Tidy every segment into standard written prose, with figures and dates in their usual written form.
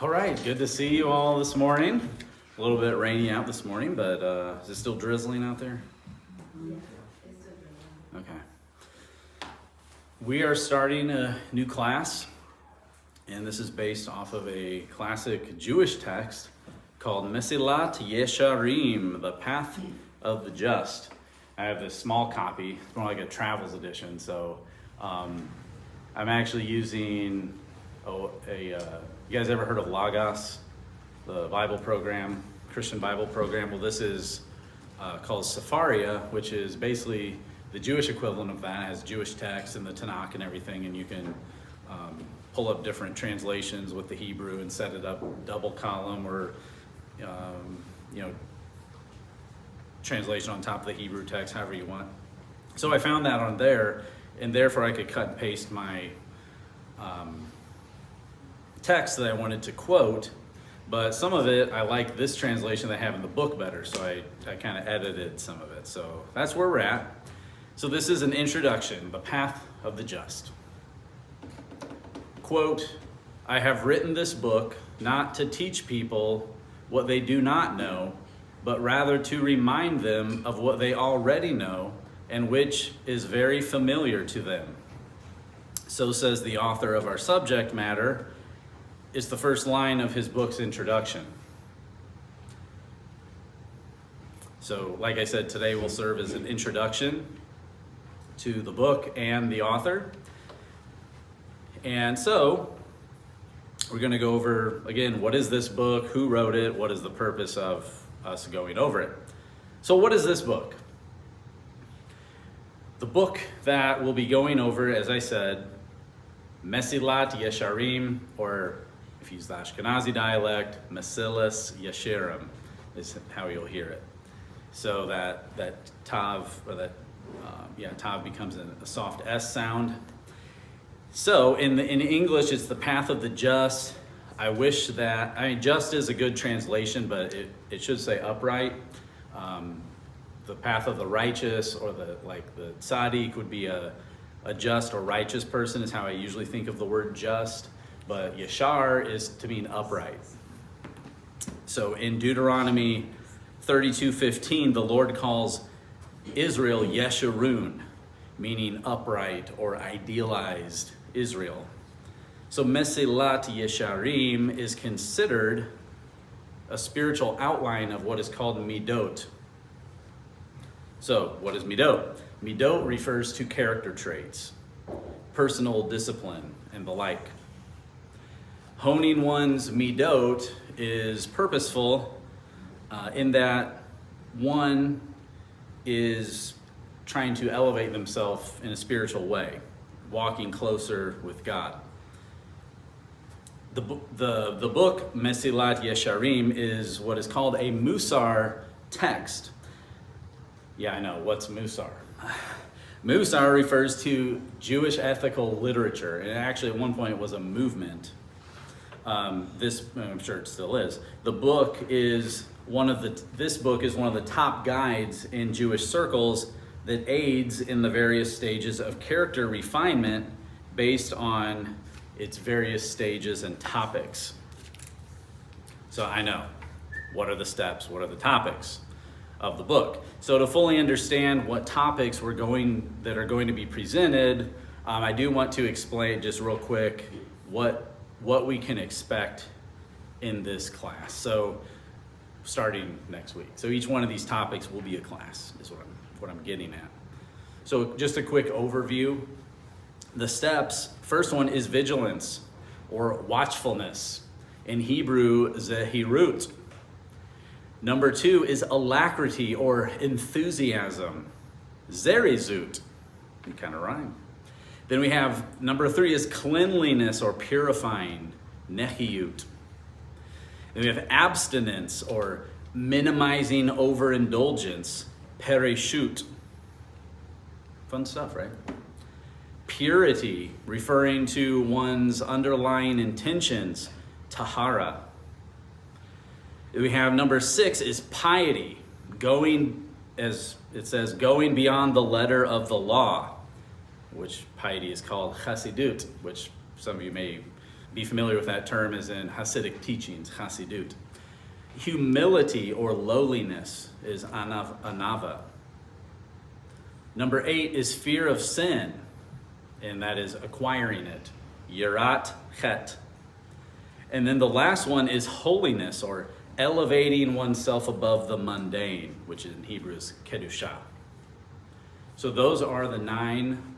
All right, good to see you all this morning. A little bit rainy out this morning, but is it still drizzling out there? Yeah, it's still drizzling. Okay. We are starting a new class, and this is based off of a classic Jewish text called Messilat Yesharim, the Path of the Just. I have this small copy, it's more like a travels edition, so I'm actually using you guys ever heard of Logos, the Bible program, Christian Bible program? Well, this is called Safaria, which is basically the Jewish equivalent of that. It has Jewish text and the Tanakh and everything, and you can pull up different translations with the Hebrew and set it up double column or translation on top of the Hebrew text, however you want. So I found that on there, and therefore I could cut and paste my text that I wanted to quote, but some of it I like this translation they have in the book better, so I kind of edited some of it. So that's where we're at. So this is an introduction, the path of the just. Quote, "I have written this book not to teach people what they do not know, but rather to remind them of what they already know and which is very familiar to them." So says the author of our subject matter, is the first line of his book's introduction. So, like I said, today will serve as an introduction to the book and the author. And so, we're going to go over, again, what is this book, who wrote it, what is the purpose of us going over it. So what is this book? The book that we'll be going over, as I said, Mesilat Yesharim, or if you use the Ashkenazi dialect, Mesilas Yesharim is how you'll hear it. So that tav, or tav becomes a soft S sound. So in English, it's the path of the just. I wish that, just is a good translation, but it should say upright. The path of the righteous, or the tzaddik would be a just or righteous person, is how I usually think of the word just. But yeshar is to mean upright. So in Deuteronomy 32:15, the Lord calls Israel Yesharun, meaning upright or idealized Israel. So Mesilat Yesharim is considered a spiritual outline of what is called Middot. So what is Middot? Middot refers to character traits, personal discipline, and the like. Honing one's Middot is purposeful in that one is trying to elevate themselves in a spiritual way, walking closer with God. The book Mesilat Yesharim is what is called a Mussar text. Yeah, I know, what's Mussar? Mussar refers to Jewish ethical literature, and actually at one point it was a movement. I'm sure it still is. This book is one of the top guides in Jewish circles that aids in the various stages of character refinement based on its various stages and topics. So I know, what are the steps, what are the topics of the book? So to fully understand what topics that are going to be presented, I do want to explain just real quick what we can expect in this class. So starting next week. So each one of these topics will be a class, is what I'm getting at. So just a quick overview. The steps, first one is vigilance or watchfulness. In Hebrew, zehirut. Number 2 is alacrity or enthusiasm, zerizut. You kind of rhyme. Then we have number 3 is cleanliness or purifying, nehiyut. Then we have abstinence or minimizing overindulgence, pereshut. Fun stuff, right? Purity, referring to one's underlying intentions, tahara. We have number 6 is piety, going, as it says, going beyond the letter of the law, which piety is called chassidut, which some of you may be familiar with that term, is in Hasidic teachings, Hasidut. Humility or lowliness is anava. Number 8 is fear of sin, and that is acquiring it, yirat chet. And then the last one is holiness, or elevating oneself above the mundane, which in Hebrew is kedushah. So those are the 9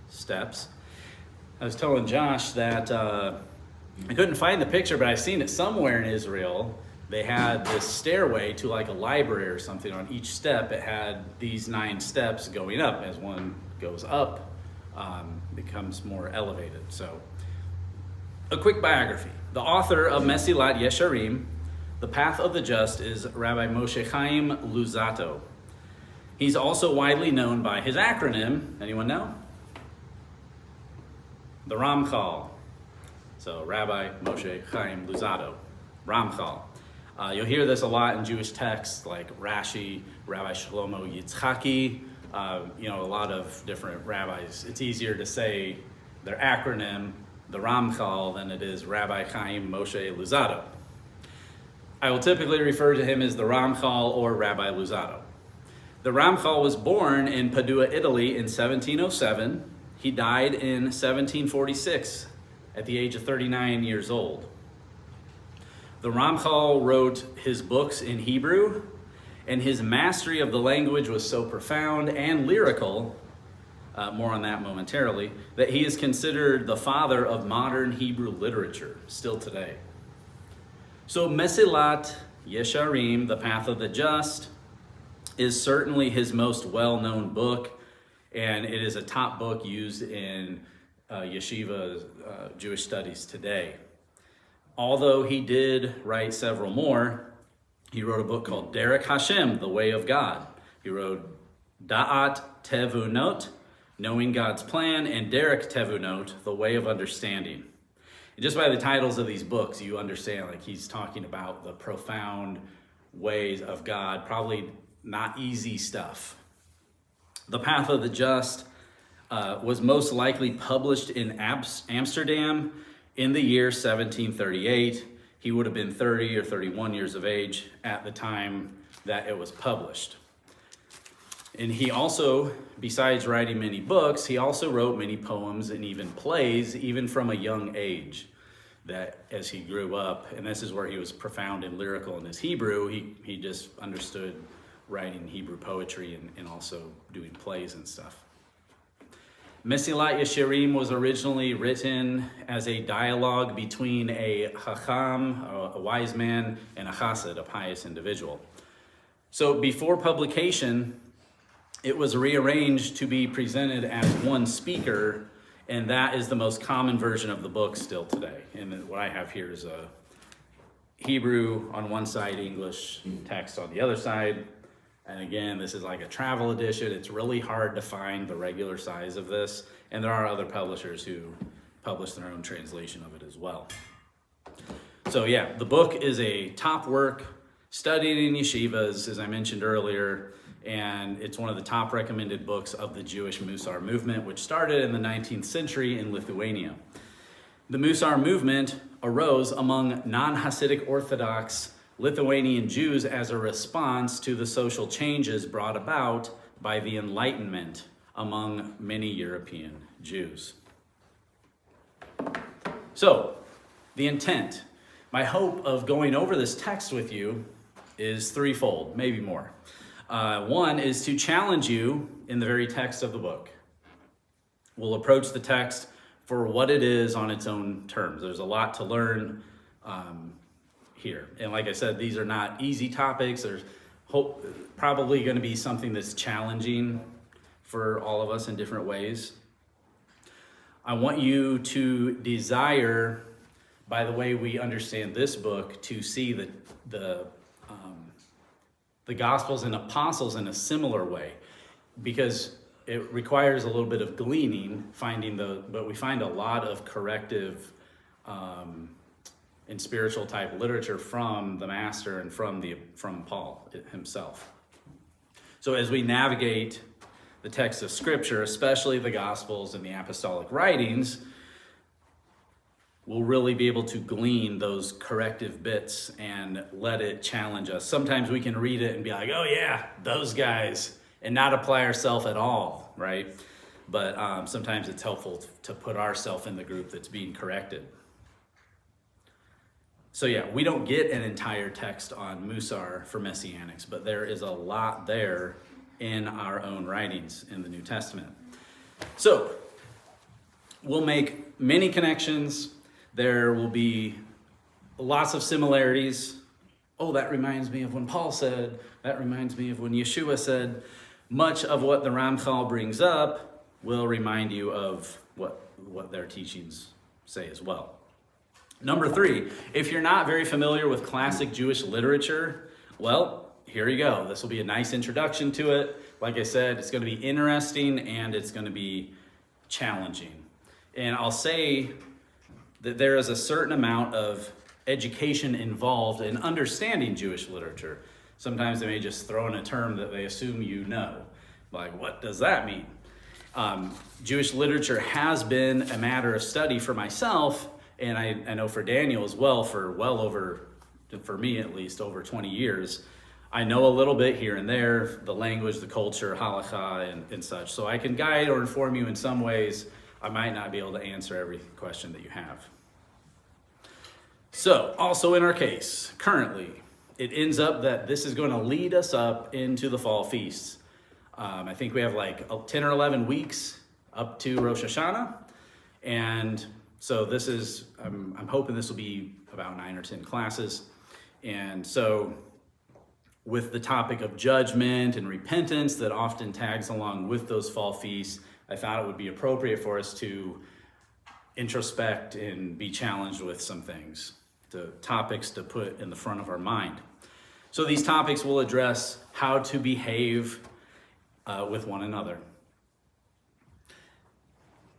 steps. I was telling Josh that I couldn't find the picture, but I've seen it somewhere in Israel. They had this stairway to like a library or something. On each step, it had these 9 steps going up. As one goes up, becomes more elevated. So, a quick biography. The author of Mesilat Yesharim, The Path of the Just, is Rabbi Moshe Chaim Luzzatto. He's also widely known by his acronym. Anyone know? The Ramchal. So Rabbi Moshe Chaim Luzzatto, Ramchal. You'll hear this a lot in Jewish texts like Rashi, Rabbi Shlomo Yitzchaki, a lot of different rabbis. It's easier to say their acronym, the Ramchal, than it is Rabbi Chaim Moshe Luzzatto. I will typically refer to him as the Ramchal or Rabbi Luzzatto. The Ramchal was born in Padua, Italy in 1707. He died in 1746 at the age of 39 years old. The Ramchal wrote his books in Hebrew, and his mastery of the language was so profound and lyrical, more on that momentarily, that he is considered the father of modern Hebrew literature, still today. So Mesilat Yesharim, The Path of the Just, is certainly his most well-known book, and it is a top book used in yeshiva Jewish studies today. Although he did write several more, he wrote a book called Derek Hashem, The Way of God. He wrote Da'at Tevunot, Knowing God's Plan, and Derek Tevunot, The Way of Understanding. And just by the titles of these books, you understand like he's talking about the profound ways of God, probably not easy stuff. The Path of the Just was most likely published in Amsterdam in the year 1738. He would have been 30 or 31 years of age at the time that it was published. And he also, besides writing many books, he also wrote many poems and even plays, even from a young age, that as he grew up, and this is where he was profound and lyrical in his Hebrew, he just understood writing Hebrew poetry and also doing plays and stuff. Mesilat Yesharim was originally written as a dialogue between a Chacham, a wise man, and a Chassid, a pious individual. So before publication, it was rearranged to be presented as one speaker, and that is the most common version of the book still today. And what I have here is a Hebrew on one side, English text on the other side. And again, this is like a travel edition. It's really hard to find the regular size of this. And there are other publishers who publish their own translation of it as well. So yeah, the book is a top work studied in yeshivas, as I mentioned earlier. And it's one of the top recommended books of the Jewish Mussar movement, which started in the 19th century in Lithuania. The Mussar movement arose among non-Hasidic Orthodox Lithuanian Jews as a response to the social changes brought about by the Enlightenment among many European Jews. So, the intent. My hope of going over this text with you is threefold, maybe more. One is to challenge you in the very text of the book. We'll approach the text for what it is on its own terms. There's a lot to learn here. And like I said, these are not easy topics. There's probably going to be something that's challenging for all of us in different ways. I want you to desire, by the way we understand this book, to see the Gospels and Apostles in a similar way, because it requires a little bit of gleaning, but we find a lot of corrective and spiritual type literature from the Master and from Paul himself. So as we navigate the text of Scripture, especially the Gospels and the apostolic writings, we'll really be able to glean those corrective bits and let it challenge us. Sometimes we can read it and be like, oh yeah, those guys, and not apply ourselves at all, right? But sometimes it's helpful to put ourselves in the group that's being corrected. So yeah, we don't get an entire text on Mussar for Messianics, but there is a lot there in our own writings in the New Testament. So we'll make many connections. There will be lots of similarities. Oh, that reminds me of when Paul said, that reminds me of when Yeshua said. Much of what the Ramchal brings up will remind you of what their teachings say as well. Number 3, if you're not very familiar with classic Jewish literature, well, here you go. This will be a nice introduction to it. Like I said, it's going to be interesting and it's going to be challenging. And I'll say that there is a certain amount of education involved in understanding Jewish literature. Sometimes they may just throw in a term that they assume you know. Like, what does that mean? Jewish literature has been a matter of study for myself, and I know for Daniel as well, for me at least, over 20 years. I know a little bit here and there, the language, the culture, halakha, and such. So I can guide or inform you in some ways. I might not be able to answer every question that you have. So, also in our case, currently, it ends up that this is going to lead us up into the fall feasts. I think we have like 10 or 11 weeks up to Rosh Hashanah. And so this is, I'm hoping this will be about 9 or 10 classes. And so with the topic of judgment and repentance that often tags along with those fall feasts, I thought it would be appropriate for us to introspect and be challenged with some things, the topics to put in the front of our mind. So these topics will address how to behave with one another.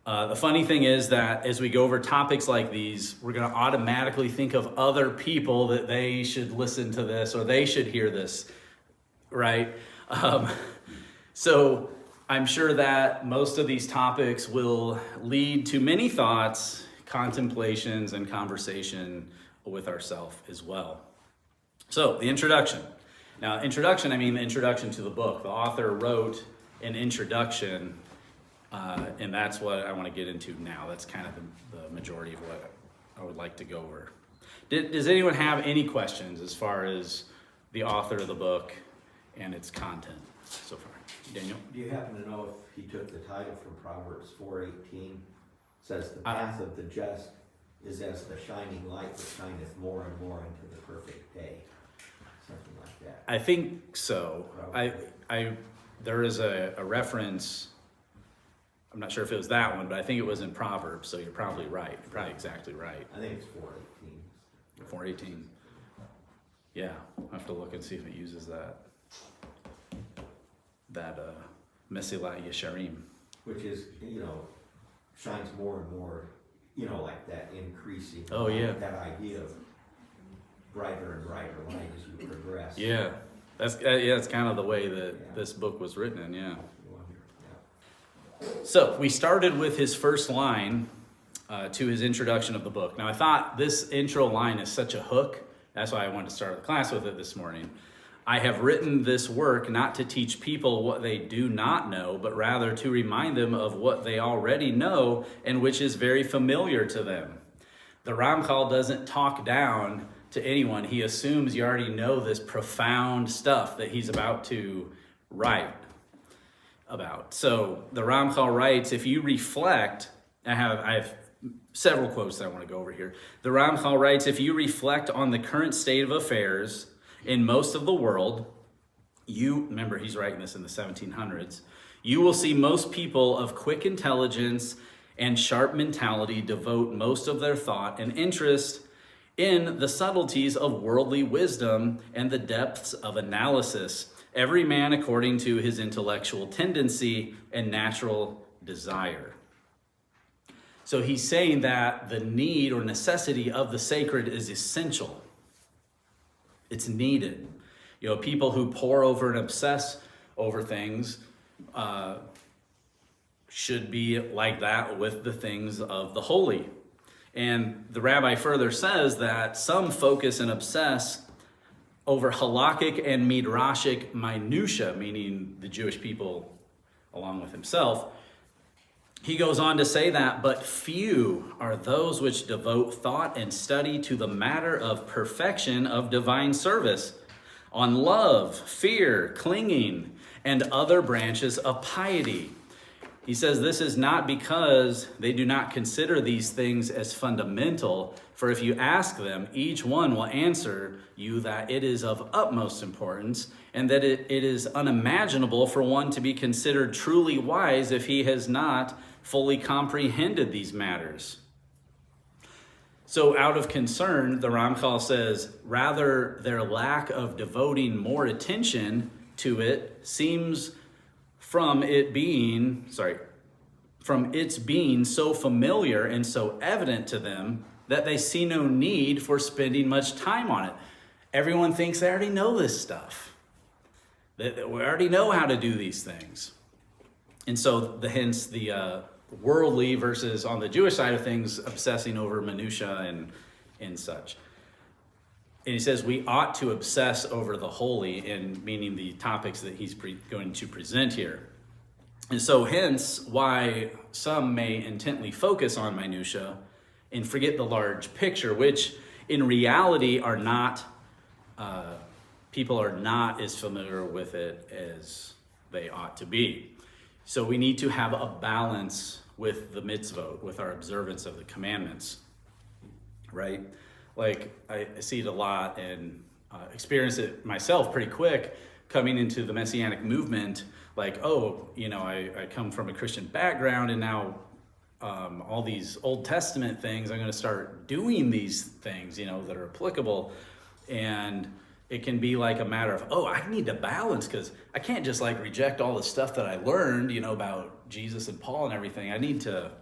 The funny thing is that as we go over topics like these, we're going to automatically think of other people that they should listen to this or they should hear this, right? So I'm sure that most of these topics will lead to many thoughts, contemplations, and conversation with ourselves as well. So the introduction. Now, introduction, I mean the introduction to the book. The author wrote an introduction, and that's what I want to get into now. That's kind of the majority of what I would like to go over. Does anyone have any questions as far as the author of the book and its content so far? Daniel? Do you happen to know if he took the title from Proverbs 4:18? Says, the path of the just is as the shining light that shineth more and more into the perfect day. Something like that. I think so. There is a reference, I'm not sure if it was that one, but I think it was in Proverbs, so you're probably right. You're probably exactly right. I think it's 4:18. 4:18. Yeah, I'll have to look and see if it uses that Mesilas Yesharim. Which is, shines more and more, like that increasing. Oh, yeah. That idea of brighter and brighter light as you progress. Yeah, that's kind of the way that this book was written in, yeah. So we started with his first line to his introduction of the book. Now I thought this intro line is such a hook. That's why I wanted to start the class with it this morning. I have written this work not to teach people what they do not know, but rather to remind them of what they already know and which is very familiar to them. The Ramchal doesn't talk down to anyone. He assumes you already know this profound stuff that he's about to write about. So the Ramchal writes, if you reflect, I have several quotes that I want to go over here. The Ramchal writes, if you reflect on the current state of affairs in most of the world, remember he's writing this in the 1700s, you will see most people of quick intelligence and sharp mentality devote most of their thought and interest in the subtleties of worldly wisdom and the depths of analysis, every man according to his intellectual tendency and natural desire. So he's saying that the need or necessity of the sacred is essential. It's needed. People who pore over and obsess over things should be like that with the things of the holy. And the rabbi further says that some focus and obsess over halakhic and midrashic minutia, meaning the Jewish people along with himself. He goes on to say that, but few are those which devote thought and study to the matter of perfection of divine service, on love, fear, clinging, and other branches of piety. He says this is not because they do not consider these things as fundamental, for if you ask them, each one will answer you that it is of utmost importance, and that it is unimaginable for one to be considered truly wise if he has not fully comprehended these matters. So out of concern, the Ramchal says, rather their lack of devoting more attention to it seems from its being so familiar and so evident to them that they see no need for spending much time on it. Everyone thinks they already know this stuff. That we already know how to do these things. And so hence the worldly versus on the Jewish side of things, obsessing over minutia and such. And he says we ought to obsess over the holy, and meaning the topics that he's going to present here. And so hence why some may intently focus on minutia and forget the large picture, which in reality are not, people are not as familiar with it as they ought to be. So we need to have a balance with the mitzvot, with our observance of the commandments, right? Like I see it a lot and experience it myself pretty quick coming into the Messianic movement. Like, oh, I come from a Christian background, and now all these Old Testament things, I'm going to start doing these things, that are applicable. And it can be like a matter of, I need to balance, because I can't just like reject all the stuff that I learned, about Jesus and Paul and everything. I need to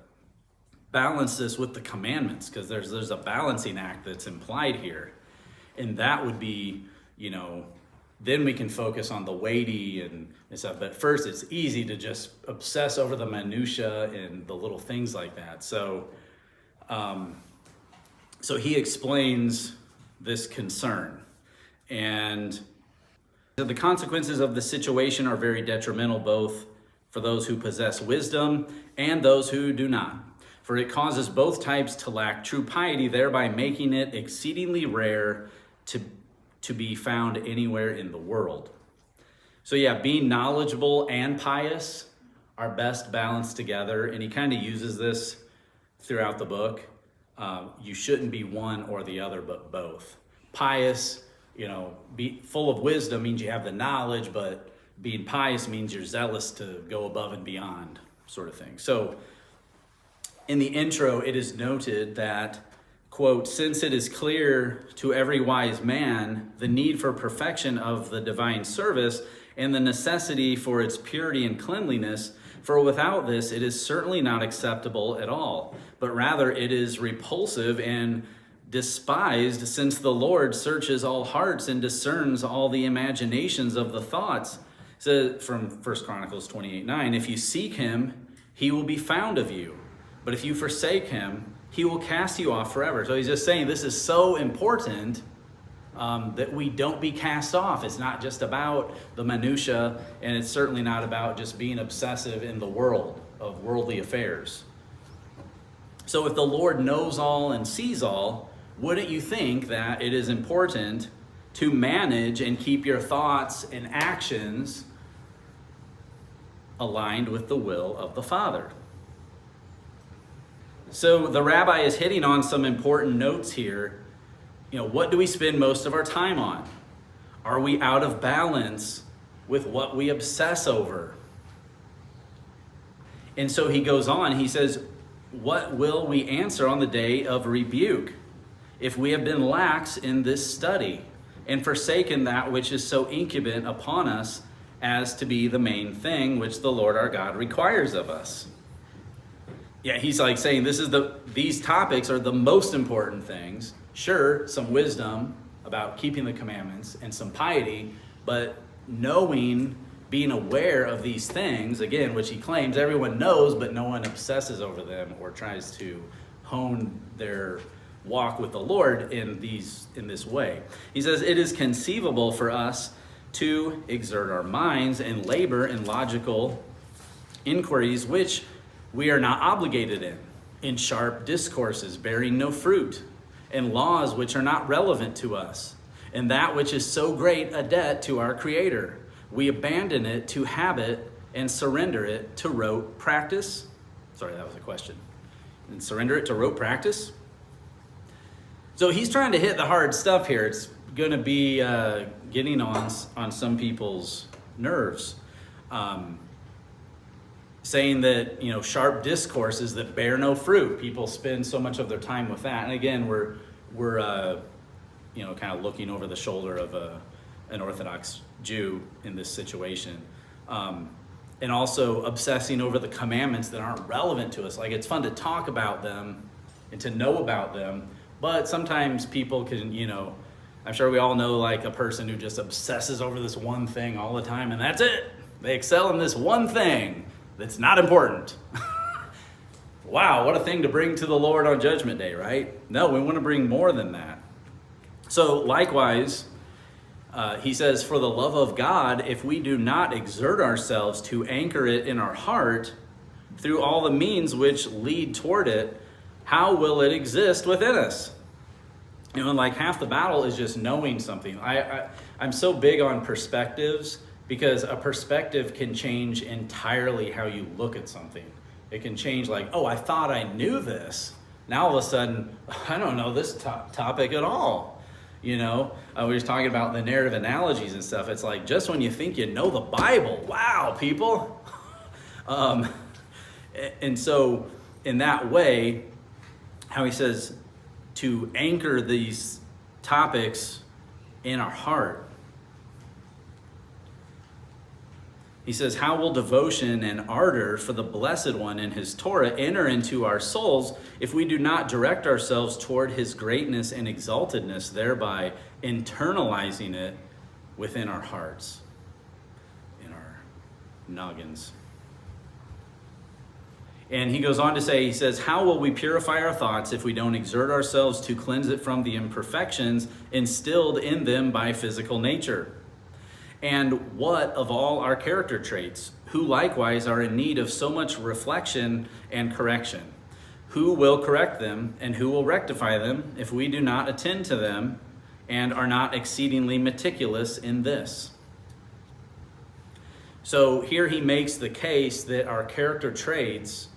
balance this with the commandments, because there's a balancing act that's implied here. And that would be, then we can focus on the weighty and stuff. But first, it's easy to just obsess over the minutia and the little things like that. So he explains this concern. And the consequences of the situation are very detrimental, both for those who possess wisdom and those who do not. For it causes both types to lack true piety, thereby making it exceedingly rare to be found anywhere in the world. So yeah, being knowledgeable and pious are best balanced together. And he kind of uses this throughout the book. You shouldn't be one or the other, but both. Pious, be full of wisdom means you have the knowledge, but being pious means you're zealous to go above and beyond, sort of thing. So in the intro, it is noted that, quote, since it is clear to every wise man the need for perfection of the divine service and the necessity for its purity and cleanliness, for without this it is certainly not acceptable at all, but rather it is repulsive and despised, since the Lord searches all hearts and discerns all the imaginations of the thoughts. So from 1 Chronicles 28:9, if you seek him, he will be found of you. But if you forsake him, he will cast you off forever. So he's just saying this is so important that we don't be cast off. It's not just about the minutia, and it's certainly not about just being obsessive in the world of worldly affairs. So if the Lord knows all and sees all, wouldn't you think that it is important to manage and keep your thoughts and actions aligned with the will of the Father? So the rabbi is hitting on some important notes here. What do we spend most of our time on? Are we out of balance with what we obsess over? And so he goes on, he says, what will we answer on the day of rebuke if we have been lax in this study and forsaken that which is so incumbent upon us as to be the main thing which the Lord our God requires of us? Yeah, he's like saying these topics are the most important things. Sure, some wisdom about keeping the commandments and some piety, but knowing, being aware of these things, again, which he claims everyone knows, but no one obsesses over them or tries to hone their walk with the Lord in this way. He says, it is conceivable for us to exert our minds and labor in logical inquiries which we are not obligated in sharp discourses bearing no fruit, in laws which are not relevant to us, and that which is so great a debt to our Creator. We abandon it to habit and surrender it to rote practice. Sorry, that was a question. And surrender it to rote practice. So he's trying to hit the hard stuff here. It's going to be getting on some people's nerves. Saying that, sharp discourses that bear no fruit. People spend so much of their time with that. And again, we're kind of looking over the shoulder of an Orthodox Jew in this situation. And also obsessing over the commandments that aren't relevant to us. Like, it's fun to talk about them and to know about them, but sometimes people can, I'm sure we all know like a person who just obsesses over this one thing all the time, and that's it. They excel in this one thing that's not important. Wow, what a thing to bring to the Lord on Judgment Day, right? No, we want to bring more than that. So likewise, he says, for the love of God, if we do not exert ourselves to anchor it in our heart through all the means which lead toward it, how will it exist within us? Like half the battle is just knowing something. I'm so big on perspectives, because a perspective can change entirely how you look at something. It can change like, oh, I thought I knew this. Now all of a sudden, I don't know this topic at all. We were talking about the narrative analogies and stuff. It's like, just when you think you know the Bible, wow, people. And so in that way, how he says to anchor these topics in our heart. He says, how will devotion and ardor for the Blessed One in his Torah enter into our souls if we do not direct ourselves toward his greatness and exaltedness, thereby internalizing it within our hearts, in our noggins? And he goes on to say, he says, how will we purify our thoughts if we don't exert ourselves to cleanse it from the imperfections instilled in them by physical nature? And what of all our character traits, who likewise are in need of so much reflection and correction? Who will correct them and who will rectify them if we do not attend to them and are not exceedingly meticulous in this? So here he makes the case that our character traits,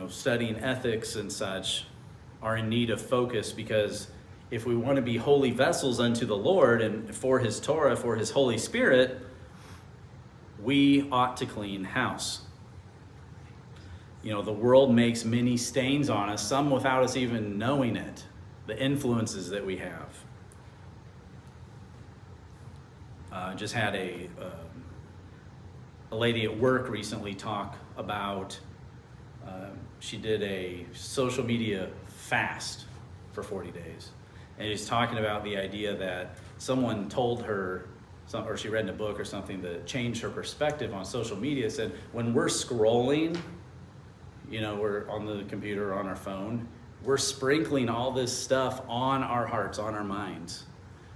studying ethics and such, are in need of focus, because if we want to be holy vessels unto the Lord and for his Torah, for his Holy Spirit, we ought to clean house. The world makes many stains on us, some without us even knowing it, the influences that we have. Just had a lady at work recently talk about, she did a social media fast for 40 days. And he's talking about the idea that someone told her, or she read in a book or something that changed her perspective on social media. Said, when we're scrolling, we're on the computer or on our phone, we're sprinkling all this stuff on our hearts, on our minds.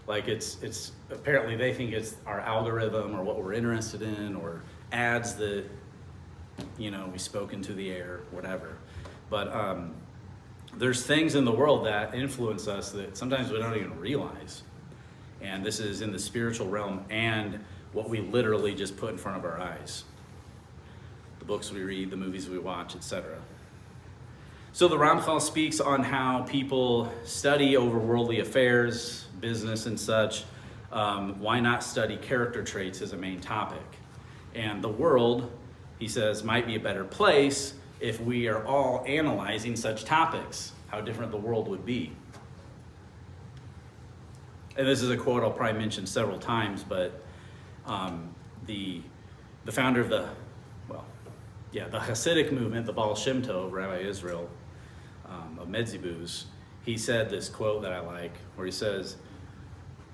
Like it's apparently they think it's our algorithm or what we're interested in, or ads that, we spoke into the air, whatever. But there's things in the world that influence us that sometimes we don't even realize. And this is in the spiritual realm and what we literally just put in front of our eyes. The books we read, the movies we watch, etc. So the Ramchal speaks on how people study over worldly affairs, business and such. Why not study character traits as a main topic? And the world, he says, might be a better place if we are all analyzing such topics, how different the world would be. And this is a quote I'll probably mention several times, but the founder of the Hasidic movement, the Baal Shem Tov, Rabbi Israel of Medzibuz, he said this quote that I like, where he says,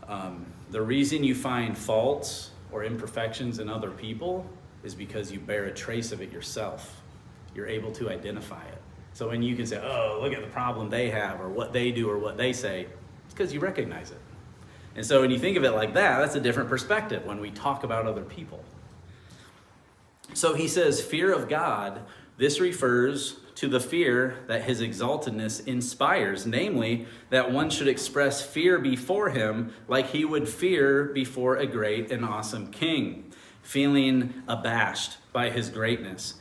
the reason you find faults or imperfections in other people is because you bear a trace of it yourself. You're able to identify it. So when you can say, oh, look at the problem they have, or what they do, or what they say, it's because you recognize it. And so when you think of it like that, that's a different perspective when we talk about other people. So he says, fear of God, this refers to the fear that his exaltedness inspires, namely, that one should express fear before him like he would fear before a great and awesome king, feeling abashed by his greatness,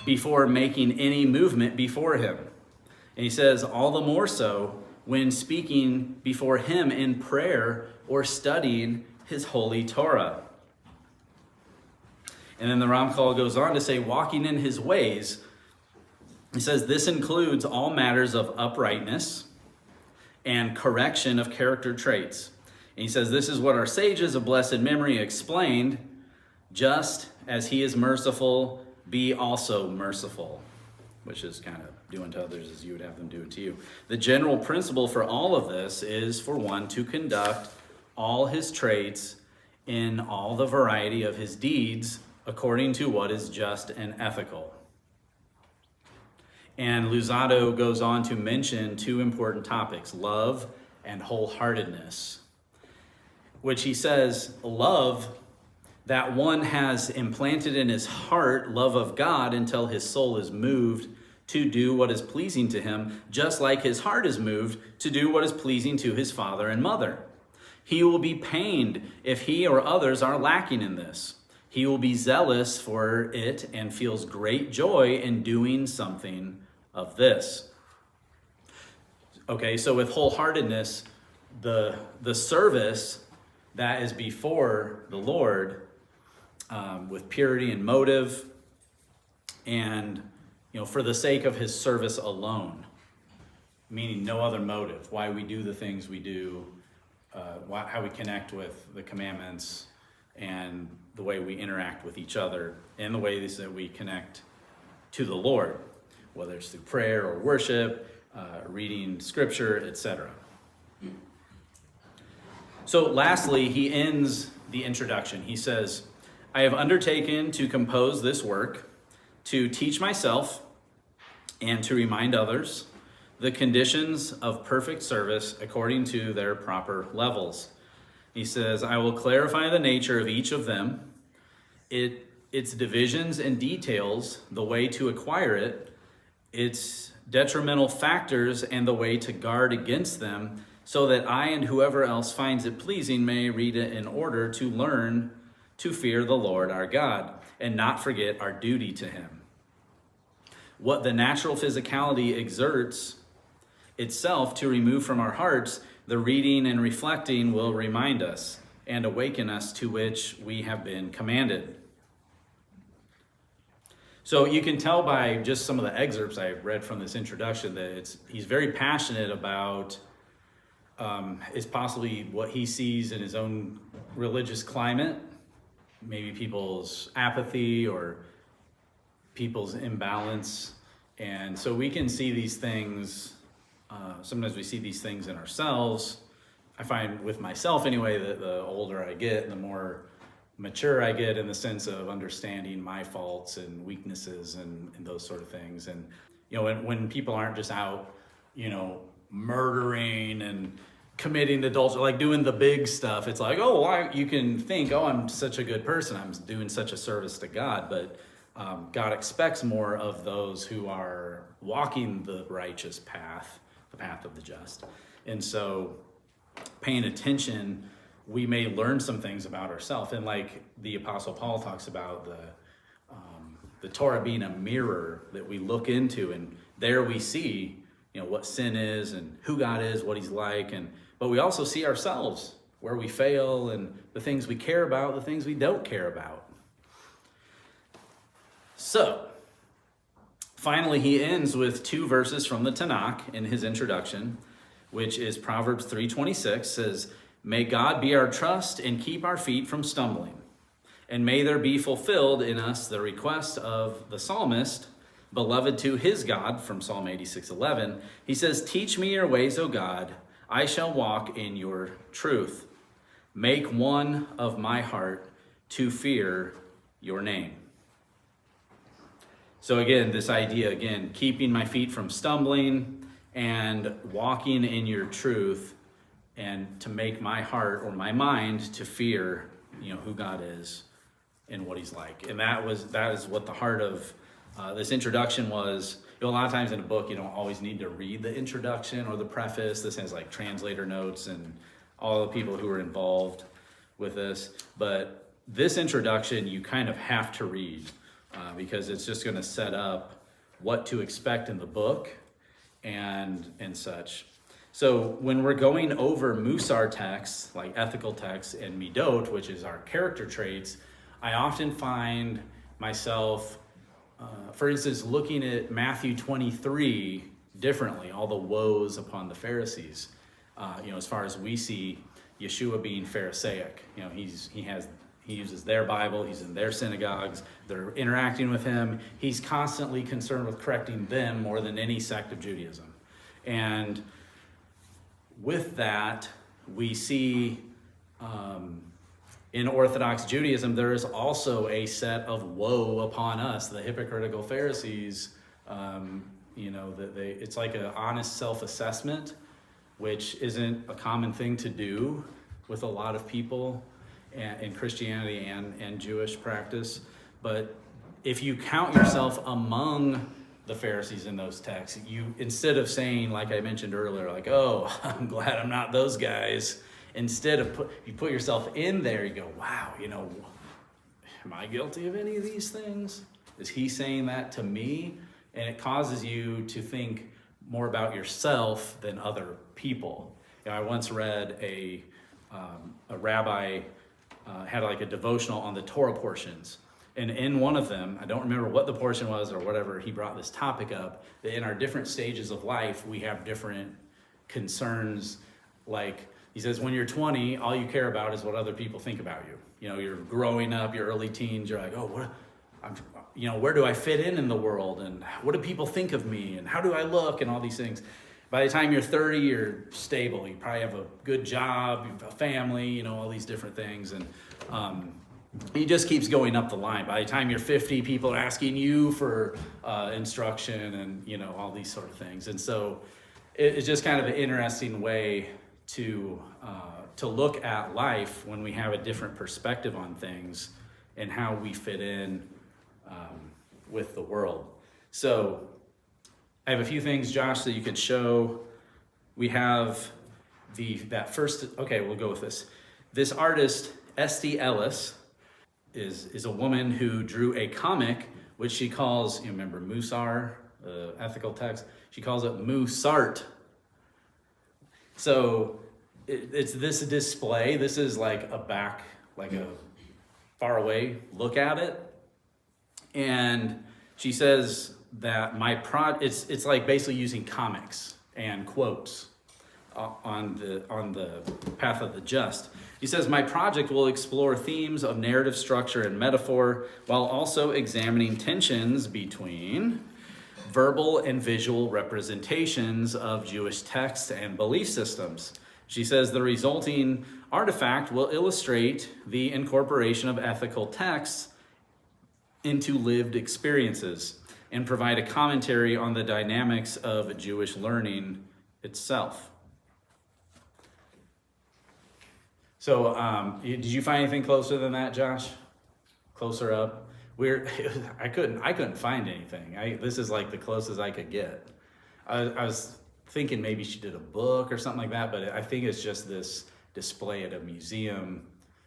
before making any movement before him. And he says, all the more so when speaking before him in prayer or studying his holy Torah. And then the Ramchal goes on to say, walking in his ways. He says, this includes all matters of uprightness and correction of character traits. And he says, this is what our sages of blessed memory explained, just as he is merciful, be also merciful, which is kind of doing to others as you would have them do it to you. The general principle for all of this is for one to conduct all his traits in all the variety of his deeds according to what is just and ethical. And Luzzatto goes on to mention two important topics, love and wholeheartedness, which he says, love, that one has implanted in his heart love of God until his soul is moved to do what is pleasing to him, just like his heart is moved to do what is pleasing to his father and mother. He will be pained if he or others are lacking in this. He will be zealous for it and feels great joy in doing something of this. Okay, so with wholeheartedness, the service that is before the Lord, with purity and motive, and for the sake of his service alone, meaning no other motive, why we do the things we do, how we connect with the commandments, and the way we interact with each other, and the ways that we connect to the Lord, whether it's through prayer or worship, reading scripture, etc. So lastly, he ends the introduction. He says, I have undertaken to compose this work, to teach myself and to remind others the conditions of perfect service according to their proper levels. He says, I will clarify the nature of each of them, its divisions and details, the way to acquire it, its detrimental factors and the way to guard against them, so that I and whoever else finds it pleasing may read it in order to learn to fear the Lord our God and not forget our duty to him. What the natural physicality exerts itself to remove from our hearts, the reading and reflecting will remind us and awaken us to which we have been commanded. So you can tell by just some of the excerpts I read from this introduction that he's very passionate about is possibly what he sees in his own religious climate, maybe people's apathy or people's imbalance. And so we can see these things, sometimes we see these things in ourselves. I find with myself anyway, that the older I get and the more mature I get in the sense of understanding my faults and weaknesses and those sort of things. And, when people aren't just out, murdering and committing adultery, like doing the big stuff, it's like, you can think, I'm such a good person, I'm doing such a service to God, but God expects more of those who are walking the righteous path, the path of the just. And so paying attention, we may learn some things about ourselves. And like the Apostle Paul talks about the Torah being a mirror that we look into, and there we see, what sin is and who God is, what he's like, but we also see ourselves, where we fail and the things we care about, the things we don't care about. So, finally, he ends with two verses from the Tanakh in his introduction, which is Proverbs 3:26, says, may God be our trust and keep our feet from stumbling. And may there be fulfilled in us the request of the psalmist, beloved to his God, from Psalm 86:11. He says, teach me your ways, O God, I shall walk in your truth. Make one of my heart to fear your name. So again, this idea, again, keeping my feet from stumbling and walking in your truth, and to make my heart or my mind to fear, who God is and what he's like. And that is what the heart of this introduction was. A lot of times in a book, you don't always need to read the introduction or the preface. This has like translator notes and all the people who are involved with this. But this introduction, you kind of have to read because it's just going to set up what to expect in the book and such. So when we're going over Mussar texts, like ethical texts, and Middot, which is our character traits, I often find myself, for instance, looking at Matthew 23 differently, all the woes upon the Pharisees. As far as we see Yeshua being Pharisaic, he uses their Bible, he's in their synagogues, they're interacting with him. He's constantly concerned with correcting them more than any sect of Judaism. And with that, we see in Orthodox Judaism, there is also a set of woe upon us, the hypocritical Pharisees. It's like an honest self-assessment, which isn't a common thing to do with a lot of people in Christianity and Jewish practice. But if you count yourself among the Pharisees in those texts, you, instead of saying, like I mentioned earlier, like, oh, I'm glad I'm not those guys, instead of you put yourself in there, you go, wow, am I guilty of any of these things? Is he saying that to me? And it causes you to think more about yourself than other people. I once read a rabbi had like a devotional on the Torah portions. And in one of them, I don't remember what the portion was or whatever, he brought this topic up, that in our different stages of life, we have different concerns. Like, he says, when you're 20, all you care about is what other people think about you. You're growing up, your early teens, you're like, oh, where do I fit in the world? And what do people think of me? And how do I look? And all these things. By the time you're 30, you're stable. You probably have a good job, you have a family, all these different things. And he just keeps going up the line. By the time you're 50, people are asking you for instruction and, all these sort of things. And so it's just kind of an interesting way to look at life when we have a different perspective on things and how we fit in with the world. So I have a few things, Josh, that you could show. We have we'll go with this. This artist, Esti Ellis, is a woman who drew a comic, which she calls, remember Mussar, ethical text, she calls it Mussart. So it's this display. This is like a far away look at it. And she says that it's like basically using comics and quotes on the path of the just. He says, my project will explore themes of narrative structure and metaphor while also examining tensions between verbal and visual representations of Jewish texts and belief systems. She says the resulting artifact will illustrate the incorporation of ethical texts into lived experiences and provide a commentary on the dynamics of Jewish learning itself. So, did you find anything closer than that, Josh? Closer up? I couldn't find anything. This is like the closest I could get. I was thinking maybe she did a book or something like that, but I think it's just this display at a museum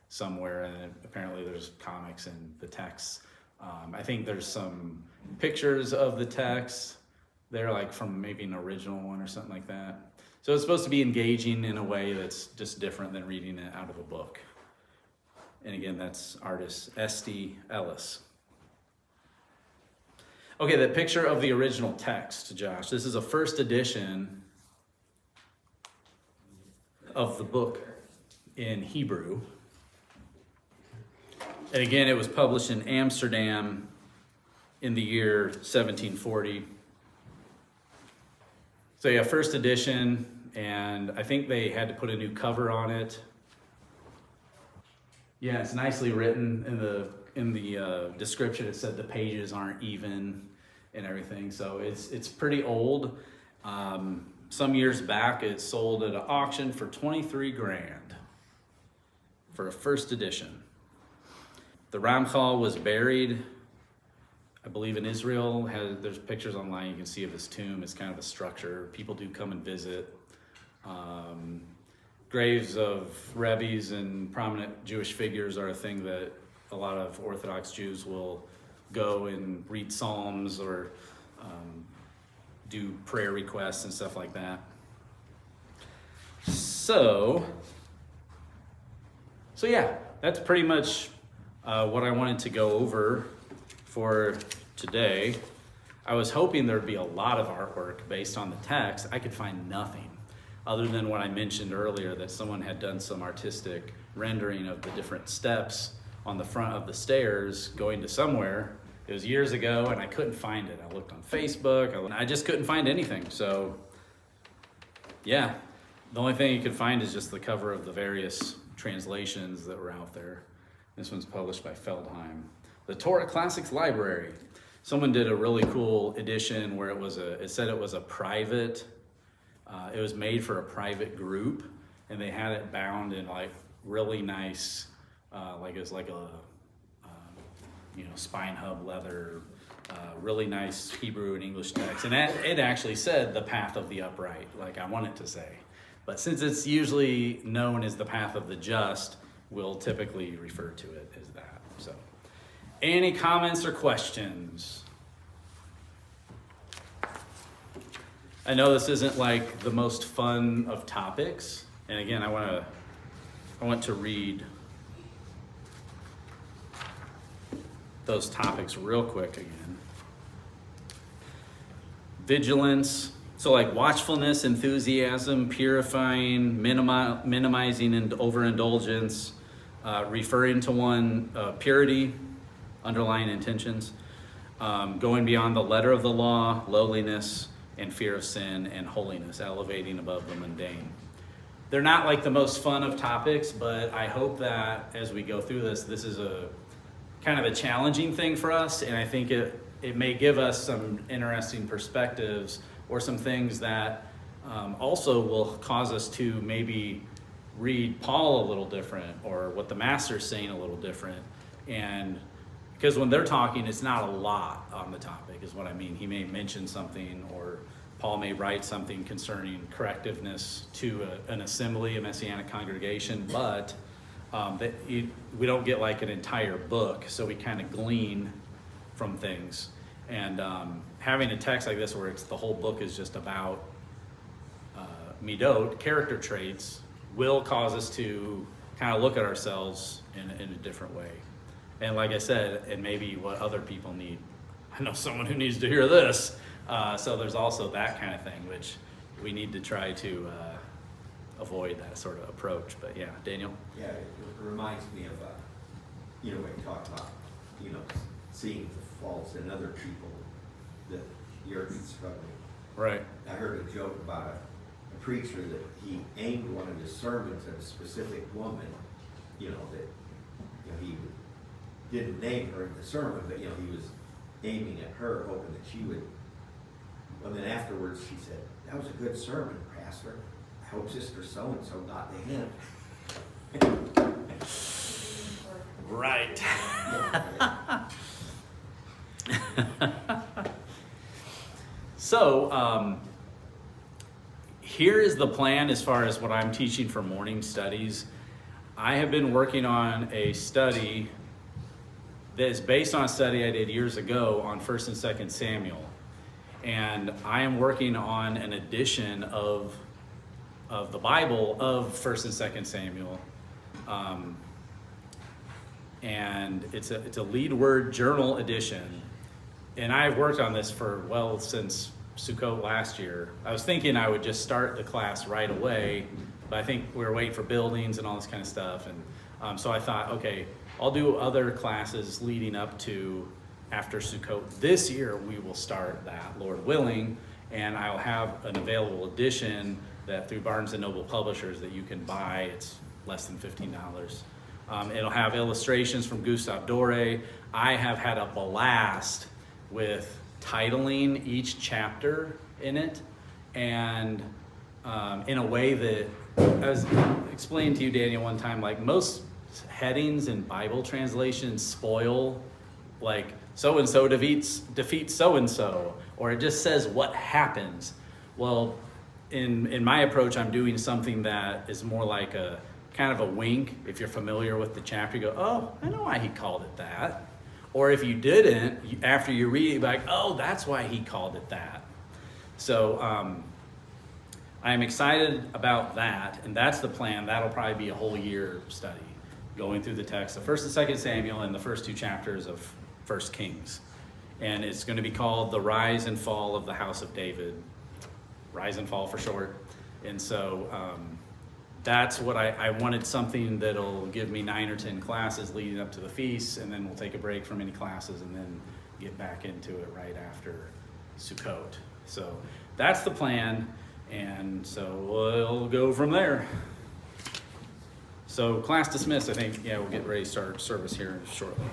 somewhere, and apparently there's comics and the texts. I think there's some pictures of the text. They're like from maybe an original one or something like that. So it's supposed to be engaging in a way that's just different than reading it out of a book. And again, that's artist Esti Ellis. Okay, the picture of the original text, Josh. This is a first edition of the book in Hebrew. And again, it was published in Amsterdam in the year 1740. So yeah, first edition, and I think they had to put a new cover on it. Yeah, it's nicely written. In the description, it said the pages aren't even. and everything. So it's pretty old. Some years back, it sold at an auction for 23 grand for a first edition. The Ramchal was buried, I believe, in Israel. There's pictures online you can see of his tomb. It's kind of a structure. People do come and visit. Graves of rabbis and prominent Jewish figures are a thing that a lot of Orthodox Jews will go and read Psalms or do prayer requests and stuff like that. So yeah, that's pretty much what I wanted to go over for today. I was hoping there'd be a lot of artwork based on the text. I could find nothing other than what I mentioned earlier, that someone had done some artistic rendering of the different steps on the front of the stairs going to somewhere. It was years ago and I couldn't find it. I looked on Facebook, I just couldn't find anything. So yeah, the only thing you could find is just the cover of the various translations that were out there. This one's published by Feldheim. The Torah Classics Library. Someone did a really cool edition where it said it was a private, it was made for a private group, and they had it bound in like really nice, like it was like a, spine hub leather, really nice Hebrew and English text. And it actually said the path of the upright, like I want it to say. But since it's usually known as the path of the just, we'll typically refer to it as that. So, any comments or questions? I know this isn't like the most fun of topics. And again, I want to read those topics real quick again. Vigilance. So like watchfulness, enthusiasm, purifying, minimizing and overindulgence, referring to one, purity, underlying intentions, going beyond the letter of the law, lowliness, and fear of sin, and holiness, elevating above the mundane. They're not like the most fun of topics, but I hope that as we go through this is a kind of a challenging thing for us, and I think it may give us some interesting perspectives or some things that also will cause us to maybe read Paul a little different, or what the Master's saying a little different. And because when they're talking, it's not a lot on the topic, is what I mean. He may mention something, or Paul may write something concerning correctiveness to an assembly, a Messianic congregation, but we don't get like an entire book, so we kind of glean from things. And having a text like this where the whole book is just about Middot, character traits, will cause us to kind of look at ourselves in a different way. And like I said, and maybe what other people need. I know someone who needs to hear this. So there's also that kind of thing, which we need to try to avoid that sort of approach. But yeah, Daniel? Yeah, it reminds me of, when you talk about, seeing the faults in other people that you're struggling. Right. I heard a joke about a preacher that he aimed one of his sermons at a specific woman, that he didn't name her in the sermon, but he was aiming at her, hoping that she would. And then afterwards, she said, "That was a good sermon, Pastor. I hope Sister so and so got the hint." Right. So, here is the plan as far as what I'm teaching for morning studies. I have been working on a study that is based on a study I did years ago on 1st and 2nd Samuel. And I am working on an edition of the Bible of 1st and 2nd Samuel. And it's a lead word journal edition. And I've worked on this since Sukkot last year. I was thinking I would just start the class right away, but I think we were waiting for buildings and all this kind of stuff. And so I thought, okay, I'll do other classes leading up to after Sukkot. This year we will start that, Lord willing, and I'll have an available edition that through Barnes & Noble Publishers that you can buy. It's less than $15. It'll have illustrations from Gustave Doré. I have had a blast with titling each chapter in it, and in a way that, I was explaining to you, Daniel, one time, like most headings in Bible translations spoil, like so-and-so defeats so-and-so, or it just says what happens. Well, in my approach, I'm doing something that is more like a kind of a wink. If you're familiar with the chapter, you go, oh, I know why he called it that. Or if you didn't, after you read it, you're like, oh, that's why he called it that. So I'm excited about that, and that's the plan. That'll probably be a whole year study, going through the text of 1st and 2nd Samuel and the first 2 chapters of 1 Kings. And it's going to be called The Rise and Fall of the House of David. Rise and Fall for short. And so that's what I wanted, something that'll give me 9 or 10 classes leading up to the feast, and then we'll take a break from any classes and then get back into it right after Sukkot. So that's the plan, and so we'll go from there. So class dismissed. I think, yeah, we'll get ready to start service here shortly.